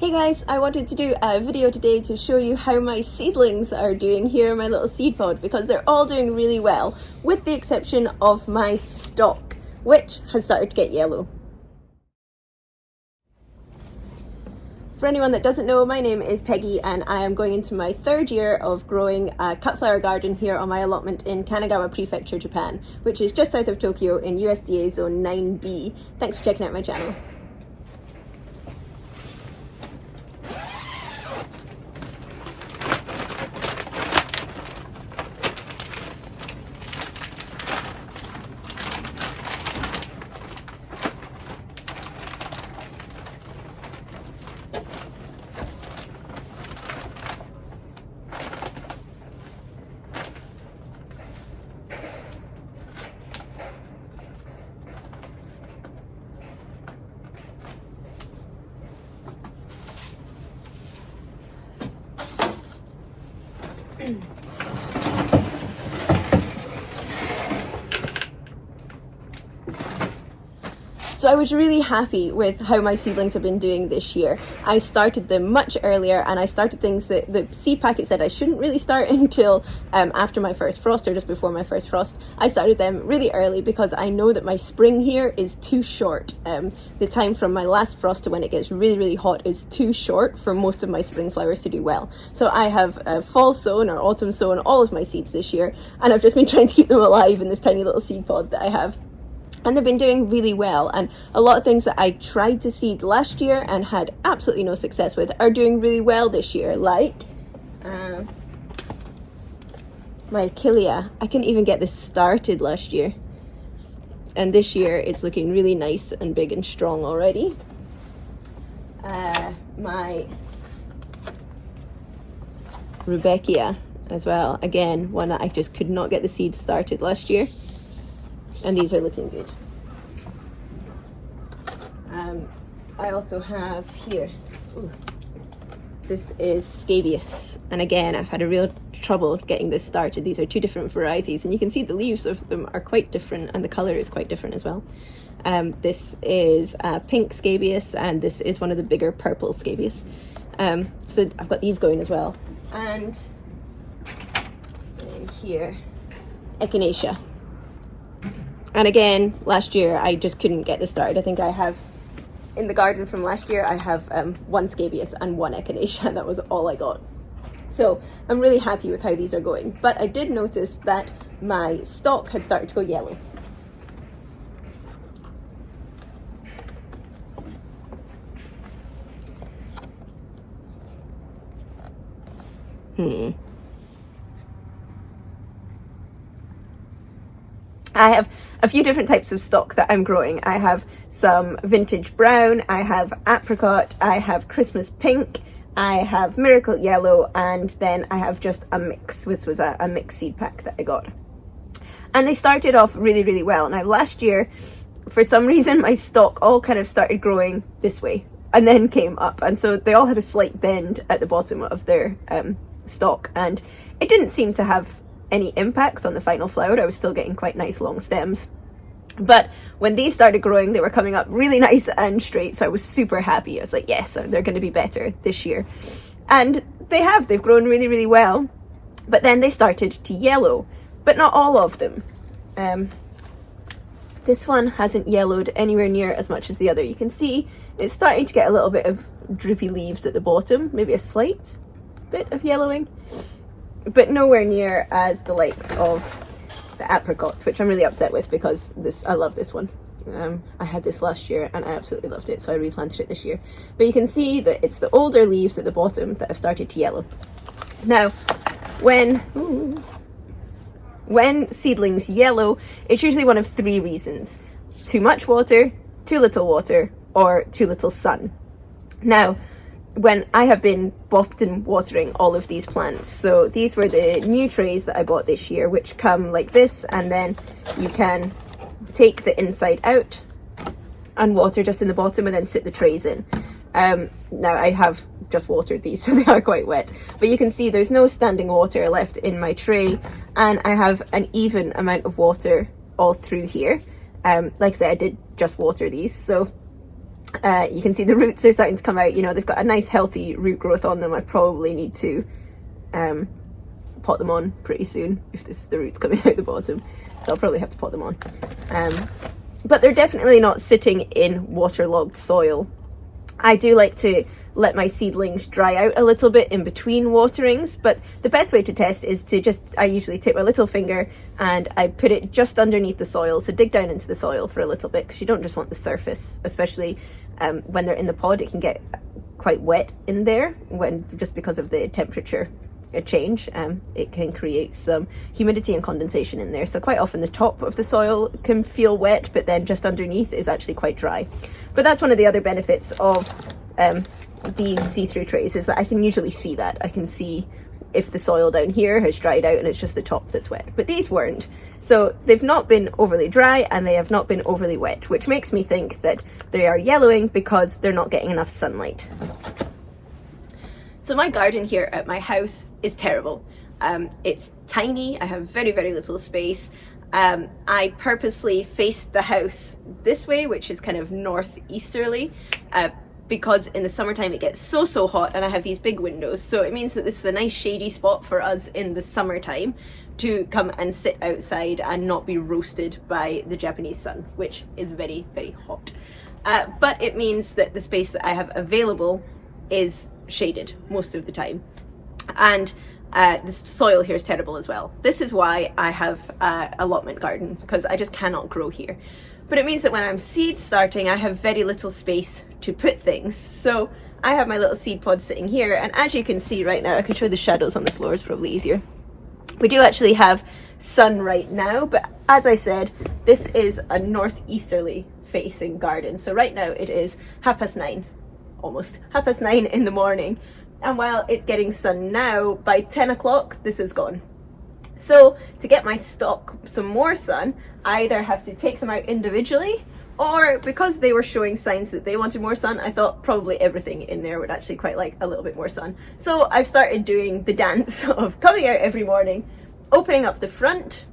Hey guys, I wanted to do a video today to show you how my seedlings are doing here in my little seed pod, because they're all doing really well, with the exception of my stalk, which has started to get yellow. For anyone that doesn't know, my name is Peggy and I am going into my third year of growing a cut flower garden here on my allotment in Kanagawa Prefecture, Japan, which is just south of Tokyo in USDA Zone 9B. Thanks for checking out my channel. So I was really happy with how my seedlings have been doing this year. I started them much earlier, and I started things that the seed packet said I shouldn't really start until after my first frost, or just before my first frost. I started them really early because I know that my spring here is too short. The time from my last frost to when it gets really hot is too short for most of my spring flowers to do well. So I have fall sown or autumn sown all of my seeds this year, and I've just been trying to keep them alive in this tiny little seed pod that I have. And they've been doing really well, and a lot of things that I tried to seed last year and had absolutely no success with are doing really well this year, like my Achillea. I couldn't even get this started last year, and this year it's looking really nice and big and strong already. My Rudbeckia as well, again, one that I just could not get the seed started last year. And these are looking good. I also have here, this is scabious. And again, I've had a real trouble getting this started. These are two different varieties, and you can see the leaves of them are quite different, and the color is quite different as well. This is pink scabious, and this is one of the bigger purple scabious. So I've got these going as well. And here, echinacea. And again, last year I just couldn't get this started. I think I have, in the garden from last year, I have one scabious and one echinacea. That was all I got. So I'm really happy with how these are going. But I did notice that my stalk had started to go yellow. I have a few different types of stock that I'm growing. I have some vintage brown, I have apricot, I have Christmas pink, I have miracle yellow, and then I have just a mix. This was a mixed seed pack that I got. And they started off really well. Now last year, for some reason, my stock all kind of started growing this way and then came up. And so they all had a slight bend at the bottom of their stalk, and it didn't seem to have any impact on the final flower. I was still getting quite nice long stems. But when these started growing, they were coming up really nice and straight, so I was super happy. I was like, yes, they're going to be better this year. And they've grown really well. But then they started to yellow, but not all of them. This one hasn't yellowed anywhere near as much as the other. You can see it's starting to get a little bit of droopy leaves at the bottom, maybe a slight bit of yellowing, but nowhere near as the likes of the apricots, which I'm really upset with, because I love this one. I had this last year and I absolutely loved it, so I replanted it this year. But you can see that it's the older leaves at the bottom that have started to yellow. Now, when seedlings yellow, it's usually one of three reasons: too much water, too little water, or too little sun. Now, when I have been often watering all of these plants, so these were the new trays that I bought this year, which come like this, and then you can take the inside out and water just in the bottom and then sit the trays in. Now I have just watered these, so they are quite wet, but you can see there's no standing water left in my tray, and I have an even amount of water all through here. Like I said, I did just water these, so You can see the roots are starting to come out. You know, they've got a nice healthy root growth on them. I probably need to pot them on pretty soon if this is the roots coming out the bottom, so I'll probably have to pot them on. But they're definitely not sitting in waterlogged soil. I do like to let my seedlings dry out a little bit in between waterings, but the best way to test is to I usually take my little finger and I put it just underneath the soil, so dig down into the soil for a little bit, because you don't just want the surface, especially when they're in the pod. It can get quite wet in there just because of the temperature change. It can create some humidity and condensation in there, so quite often the top of the soil can feel wet, but then just underneath is actually quite dry. But that's one of the other benefits of these see-through trays, is that I can usually see that. I can see if the soil down here has dried out and it's just the top that's wet, but these weren't. So they've not been overly dry and they have not been overly wet, which makes me think that they are yellowing because they're not getting enough sunlight. So my garden here at my house is terrible. It's tiny. I have very, very little space. I purposely faced the house this way, which is kind of northeasterly, because in the summertime it gets so hot, and I have these big windows, so it means that this is a nice shady spot for us in the summertime to come and sit outside and not be roasted by the Japanese sun, which is very, very hot. But it means that the space that I have available is shaded most of the time, and the soil here is terrible as well. This is why I have an allotment garden, because I just cannot grow here. But it means that when I'm seed starting, I have very little space to put things. So I have my little seed pod sitting here, and as you can see right now, I can show the shadows on the floor, it's probably easier. We do actually have sun right now, but as I said, this is a northeasterly facing garden. So right now it is 9:30, almost 9:30 in the morning. And while it's getting sun now, by 10 o'clock, this is gone. So to get my stock some more sun, I either have to take them out individually, or because they were showing signs that they wanted more sun, I thought probably everything in there would actually quite like a little bit more sun. So I've started doing the dance of coming out every morning, opening up the front.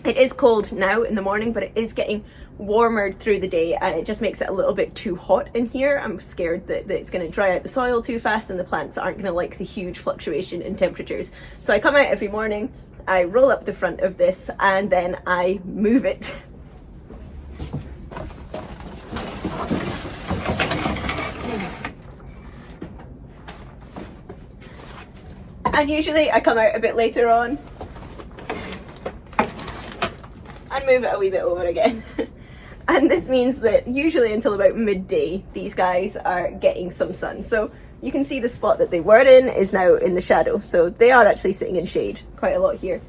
It is cold now in the morning, but it is getting warmer through the day, and it just makes it a little bit too hot in here. I'm scared that it's going to dry out the soil too fast and the plants aren't going to like the huge fluctuation in temperatures. So I come out every morning, I roll up the front of this, and then I move it. And usually I come out a bit later on and move it a wee bit over again. And this means that usually until about midday, these guys are getting some sun. So you can see the spot that they were in is now in the shadow. So they are actually sitting in shade quite a lot here.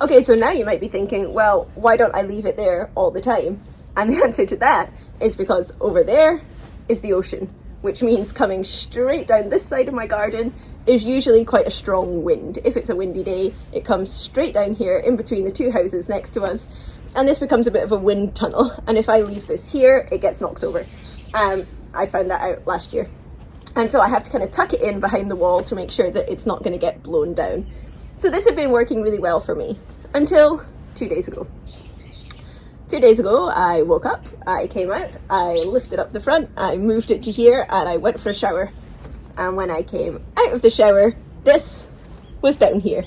Okay, so now you might be thinking, well, why don't I leave it there all the time? And the answer to that is because over there is the ocean, which means coming straight down this side of my garden is usually quite a strong wind. If it's a windy day, it comes straight down here in between the two houses next to us, and this becomes a bit of a wind tunnel. And if I leave this here, it gets knocked over. I found that out last year. And so I have to kind of tuck it in behind the wall to make sure that it's not going to get blown down. So this had been working really well for me until 2 days ago. 2 days ago, I woke up, I came out, I lifted up the front, I moved it to here, and I went for a shower. And when I came out of the shower, this was down here.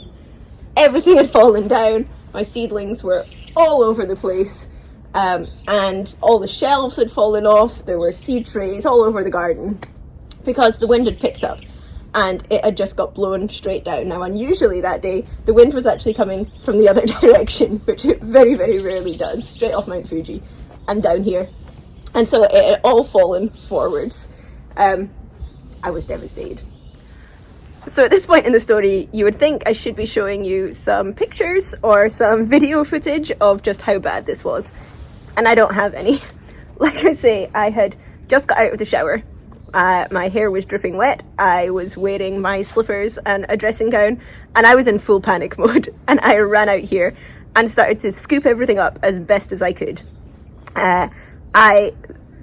Everything had fallen down. My seedlings were all over the place, and all the shelves had fallen off. There were seed trays all over the garden because the wind had picked up and it had just got blown straight down. Now, unusually that day, the wind was actually coming from the other direction, which it very, very rarely does, straight off Mount Fuji and down here. And so it had all fallen forwards. I was devastated. So at this point in the story, you would think I should be showing you some pictures or some video footage of just how bad this was. And I don't have any. Like I say, I had just got out of the shower. My hair was dripping wet. I was wearing my slippers and a dressing gown, and I was in full panic mode. And I ran out here and started to scoop everything up as best as I could.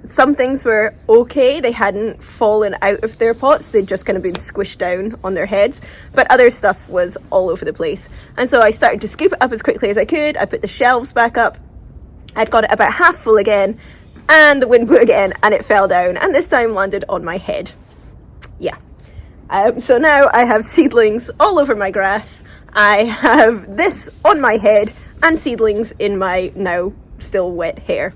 Some things were okay. They hadn't fallen out of their pots. They'd just kind of been squished down on their heads. But other stuff was all over the place. And so I started to scoop it up as quickly as I could. I put the shelves back up. I'd got it about half full again. and the wind blew again and it fell down, and this time landed on my head. Yeah. So now I have seedlings all over my grass. I have this on my head and seedlings in my now still wet hair.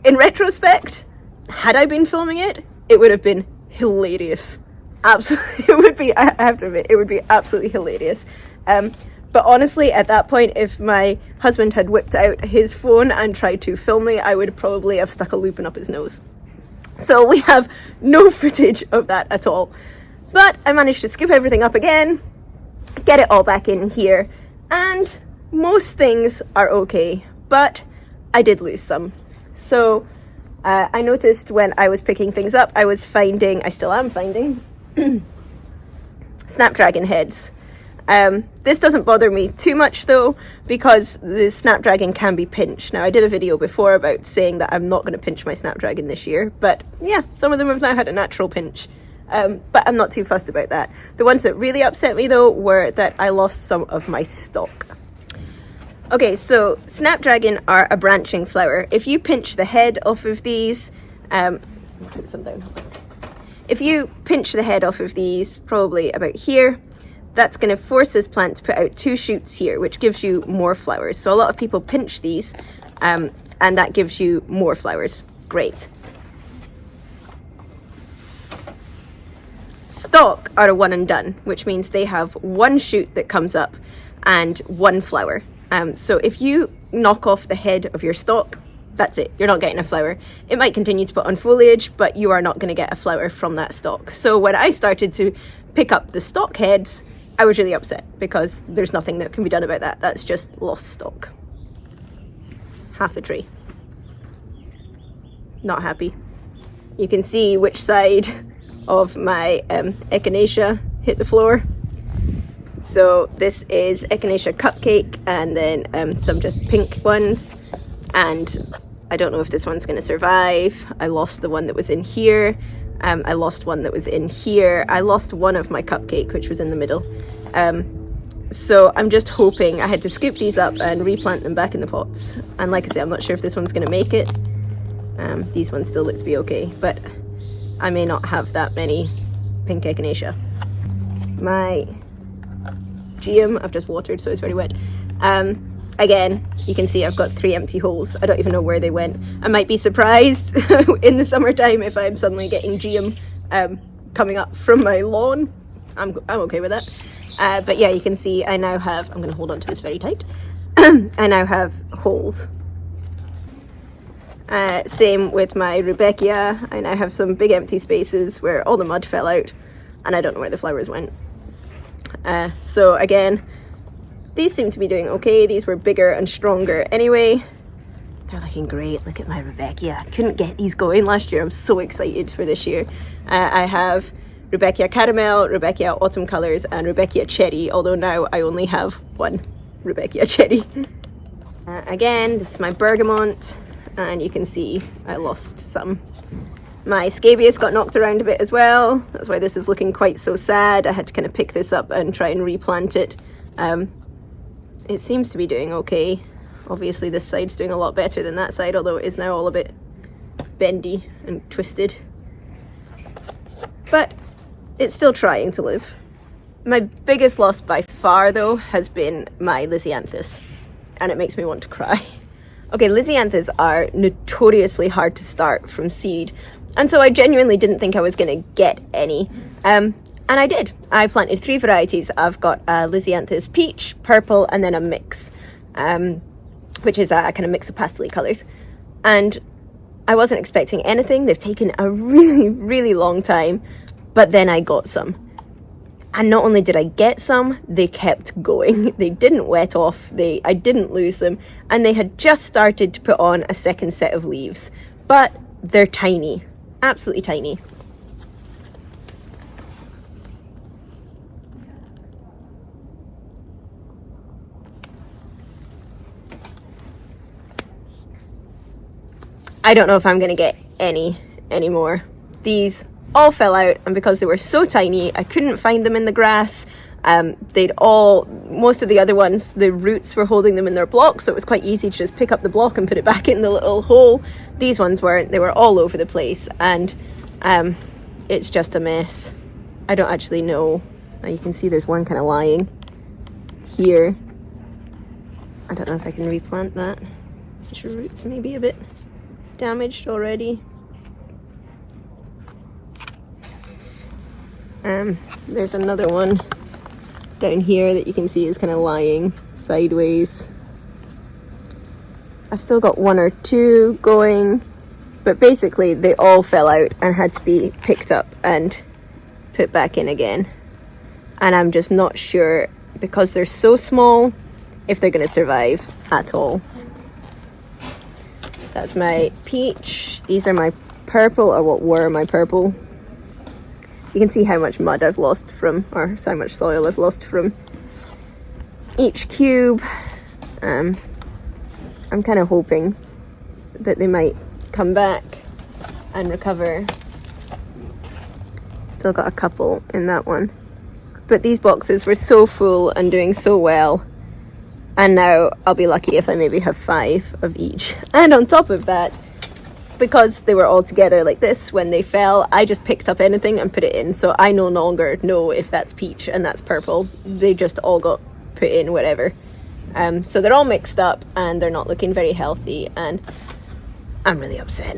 In retrospect, had I been filming it, it would have been hilarious. Absolutely, it would be, I have to admit, it would be absolutely hilarious. But honestly, at that point, if my husband had whipped out his phone and tried to film me, I would probably have stuck a lupin up his nose. So we have no footage of that at all. But I managed to scoop everything up again, get it all back in here, and most things are okay, but I did lose some. So I noticed when I was picking things up, I still am finding, snapdragon heads. This doesn't bother me too much though, because the snapdragon can be pinched. Now I did a video before about saying that I'm not going to pinch my snapdragon this year, but yeah, some of them have now had a natural pinch. But I'm not too fussed about that. The ones that really upset me though were that I lost some of my stalk. Okay, so snapdragon are a branching flower. If you pinch the head off of these, put some down. If you pinch the head off of these, probably about here, that's going to force this plant to put out 2 shoots here, which gives you more flowers. So a lot of people pinch these, and that gives you more flowers. Great. Stalk are a one and done, which means they have 1 shoot that comes up and 1 flower. So if you knock off the head of your stalk, that's it. You're not getting a flower. It might continue to put on foliage, but you are not going to get a flower from that stalk. So when I started to pick up the stalk heads, I was really upset because there's nothing that can be done about that. That's just lost stalk. Half a tree. Not happy. You can see which side of my echinacea hit the floor. So this is echinacea cupcake, and then some just pink ones, and I don't know if this one's going to survive. I lost the one that was in here. I lost one that was in here. I lost one of my cupcake, which was in the middle. So I'm just hoping. I had to scoop these up and replant them back in the pots, and like I say, I'm not sure if this one's going to make it. These ones still look to be okay, but I may not have that many pink echinacea. My geum, I've just watered, so it's very wet. Again, you can see I've got 3 empty holes. I don't even know where they went. I might be surprised in the summertime if I'm suddenly getting geum coming up from my lawn. I'm okay with that. But yeah, you can see I now have, I'm going to hold on to this very tight. I now have holes. Same with my rudbeckia. I now have some big empty spaces where all the mud fell out, and I don't know where the flowers went. So again, these seem to be doing okay. These were bigger and stronger anyway. They're looking great. Look at my rudbeckia. I couldn't get these going last year. I'm so excited for this year. I have rudbeckia caramel, rudbeckia autumn colours, and rudbeckia cherry, although now I only have 1 rudbeckia cherry. Again, this is my bergamot, and you can see I lost some. My scabious got knocked around a bit as well. That's why this is looking quite so sad. I had to kind of pick this up and try and replant it. It seems to be doing okay. Obviously this side's doing a lot better than that side, although it is now all a bit bendy and twisted. But it's still trying to live. My biggest loss by far though has been my Lisianthus, and it makes me want to cry. Okay, Lisianthus are notoriously hard to start from seed, and so I genuinely didn't think I was going to get any. And I did. I planted 3 varieties. I've got a Lisianthus peach, purple, and then a mix, which is a kind of mix of pastel colours. And I wasn't expecting anything. They've taken a really, really long time, but then I got some. And not only did I get some, they kept going. They didn't wet off. I didn't lose them. And they had just started to put on a second set of leaves. But they're tiny. Absolutely tiny. I don't know if I'm going to get any more. These all fell out, and because they were so tiny, I couldn't find them in the grass. most of the other ones, the roots were holding them in their block, so it was quite easy to just pick up the block and put it back in the little hole. These ones weren't. They were all over the place, and it's just a mess. I don't actually know. You can see there's one kind of lying here. I don't know if I can replant that. Its roots may be a bit damaged already. There's another one down here that you can see is kind of lying sideways. I've still got one or two going, but basically they all fell out and had to be picked up and put back in again. And I'm just not sure, because they're so small, if they're going to survive at all. That's my peach. These are my purple, or what were my purple. You can see how much mud I've lost from, or how much soil I've lost from each cube. I'm kind of hoping that they might come back and recover. Still got a couple in that one. But these boxes were so full and doing so well. And now I'll be lucky if I maybe have 5 of each. And on top of that, because they were all together like this when they fell, I just picked up anything and put it in. So I no longer know if that's peach and that's purple. They just all got put in whatever. So they're all mixed up and they're not looking very healthy, and I'm really upset.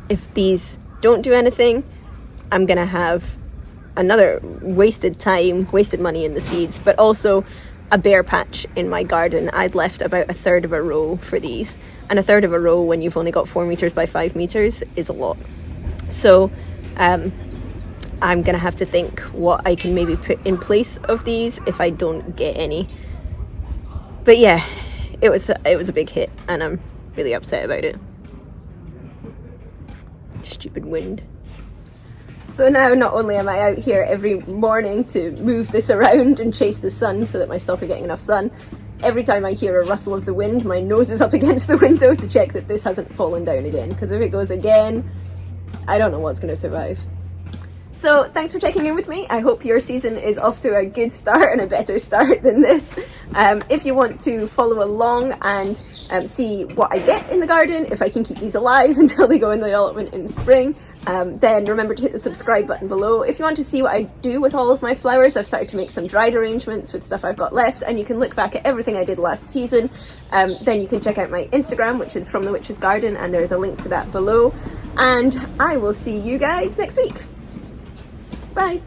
If these don't do anything, I'm gonna have another wasted time, wasted money in the seeds, but also a bare patch in my garden. I'd left about 1/3 of a row for these, and 1/3 of a row when you've only got 4 meters by 5 meters is a lot. So I'm gonna have to think what I can maybe put in place of these if I don't get any. But yeah, it was a big hit, and I'm really upset about it. Stupid wind. So now not only am I out here every morning to move this around and chase the sun so that my stock are getting enough sun, every time I hear a rustle of the wind, my nose is up against the window to check that this hasn't fallen down again, because if it goes again, I don't know what's going to survive. So thanks for checking in with me. I hope your season is off to a good start and a better start than this. If you want to follow along and see what I get in the garden, if I can keep these alive until they go in the allotment in spring, then remember to hit the subscribe button below. If you want to see what I do with all of my flowers, I've started to make some dried arrangements with stuff I've got left, and you can look back at everything I did last season. Then you can check out my Instagram, which is From the Witch's Garden, and there's a link to that below. And I will see you guys next week. Bye.